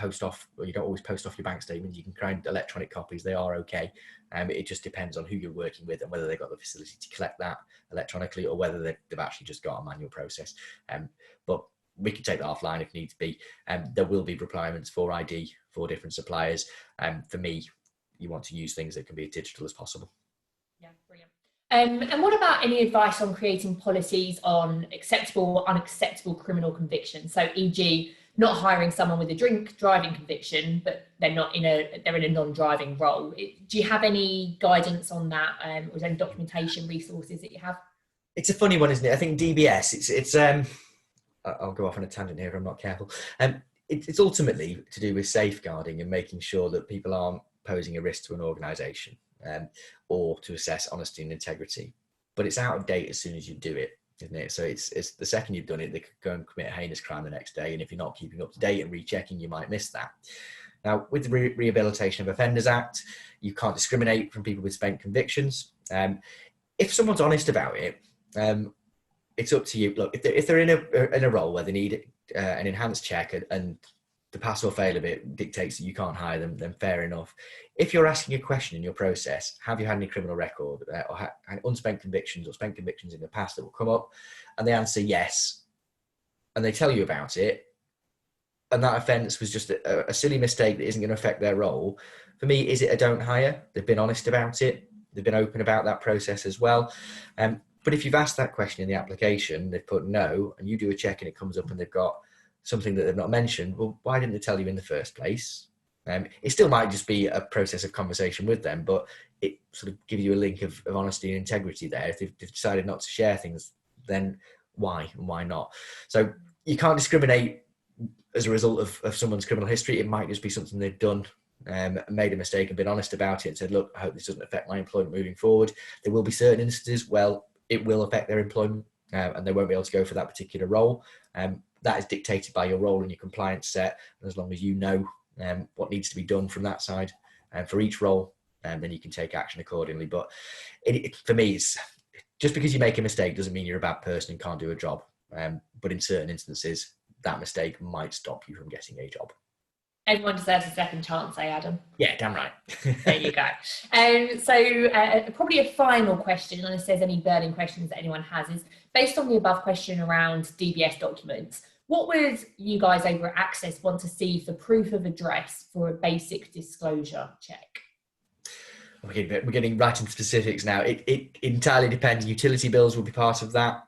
always post off your bank statements. You can create electronic copies. They are okay. It just depends on who you're working with and whether they've got the facility to collect that electronically, or whether they've actually just got a manual process. But we can take that offline if needs be. There will be requirements for ID for different suppliers. For me, you want to use things that can be as digital as possible. Yeah, brilliant. And what about any advice on creating policies on acceptable or unacceptable criminal convictions? So, e.g., not hiring someone with a drink driving conviction, but they're in a non-driving role. Do you have any guidance on that, or is there any documentation resources that you have? It's a funny one, isn't it? I think DBS. It's I'll go off on a tangent here if I'm not careful. It's ultimately to do with safeguarding and making sure that people aren't posing a risk to an organisation, or to assess honesty and integrity. But it's out of date as soon as you do it, isn't it? So it's the second you've done it, they could go and commit a heinous crime the next day. And if you're not keeping up to date and rechecking, you might miss that. Now, with the Rehabilitation of Offenders Act, you can't discriminate from people with spent convictions. If someone's honest about it, it's up to you. Look, if they're in a role where they need an enhanced check and the pass or fail of it dictates that you can't hire them, then fair enough. If you're asking a question in your process, have you had any criminal record or unspent convictions or spent convictions in the past that will come up, and they answer yes, and they tell you about it, and that offence was just a silly mistake that isn't going to affect their role, for me, is it a don't hire? They've been honest about it. They've been open about that process as well. But if you've asked that question in the application, they've put no, and you do a check and it comes up and they've got something that they've not mentioned, well, why didn't they tell you in the first place? It still might just be a process of conversation with them, but it sort of gives you a link of honesty and integrity there. If they've decided not to share things, then why and why not? So you can't discriminate as a result of someone's criminal history. It might just be something they've done, made a mistake and been honest about it and said, look, I hope this doesn't affect my employment moving forward. There will be certain instances, well, it will affect their employment and they won't be able to go for that particular role. That is dictated by your role and your compliance set. And as long as you know what needs to be done from that side for each role, then you can take action accordingly. But for me, it's just because you make a mistake doesn't mean you're a bad person and can't do a job. But in certain instances, that mistake might stop you from getting a job. Everyone deserves a second chance, eh, Adam? Yeah, damn right. There you go. So probably a final question, unless there's any burning questions that anyone has, is based on the above question around DBS documents, what would you guys over at Access want to see for proof of address for a basic disclosure check? Okay, we're getting right into specifics now. It entirely depends. Utility bills will be part of that.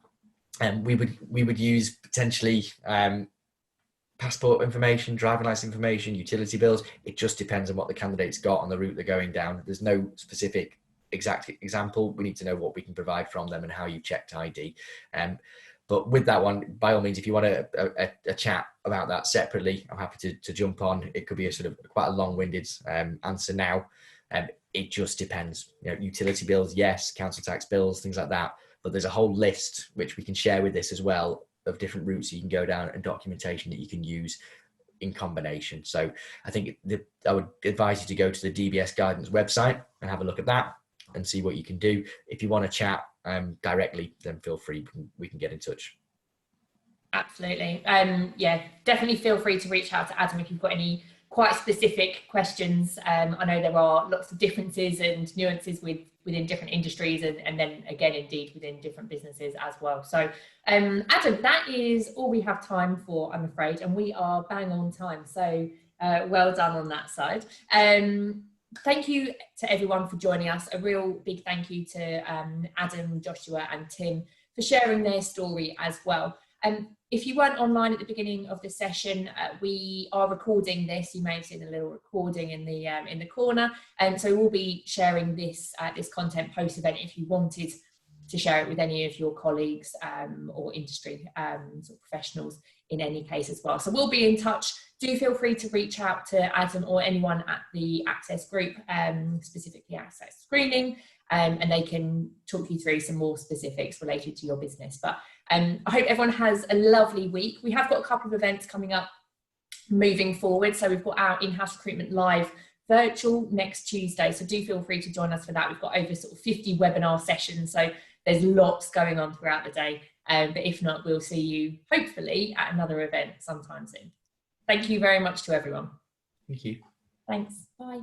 And we would use potentially passport information, driving license information, utility bills. It just depends on what the candidate's got on the route they're going down. There's no specific exact example. We need to know what we can provide from them and how you checked ID. But with that one, by all means, if you want a chat about that separately, I'm happy to jump on. It could be a sort of quite a long-winded answer now. It just depends. You know, utility bills, yes, council tax bills, things like that. But there's a whole list which we can share with this as well of different routes you can go down and documentation that you can use in combination. So I think I would advise you to go to the DBS guidance website and have a look at that and see what you can do. If you want to chat directly, then feel free, we can get in touch. Absolutely. Yeah, definitely feel free to reach out to Adam if you've got any quite specific questions. I know there are lots of differences and nuances within different industries and then again, indeed, within different businesses as well. So Adam, that is all we have time for, I'm afraid, and we are bang on time. So well done on that side. Thank you to everyone for joining us. A real big thank you to Adam, Joshua and Tim for sharing their story as well. If you weren't online at the beginning of the session, we are recording this. You may have seen a little recording in the corner, and so we'll be sharing this this content post event if you wanted to share it with any of your colleagues or industry sort of professionals in any case as well. So we'll be in touch. Do feel free to reach out to Adam or anyone at the Access group, specifically Access Screening, and they can talk you through some more specifics related to your business. But I hope everyone has a lovely week. We have got a couple of events coming up moving forward. So we've got our in-house recruitment live virtual next Tuesday. So do feel free to join us for that. We've got over sort of 50 webinar sessions. So there's lots going on throughout the day. But if not, we'll see you hopefully at another event sometime soon. Thank you very much to everyone. Thank you. Thanks. Bye.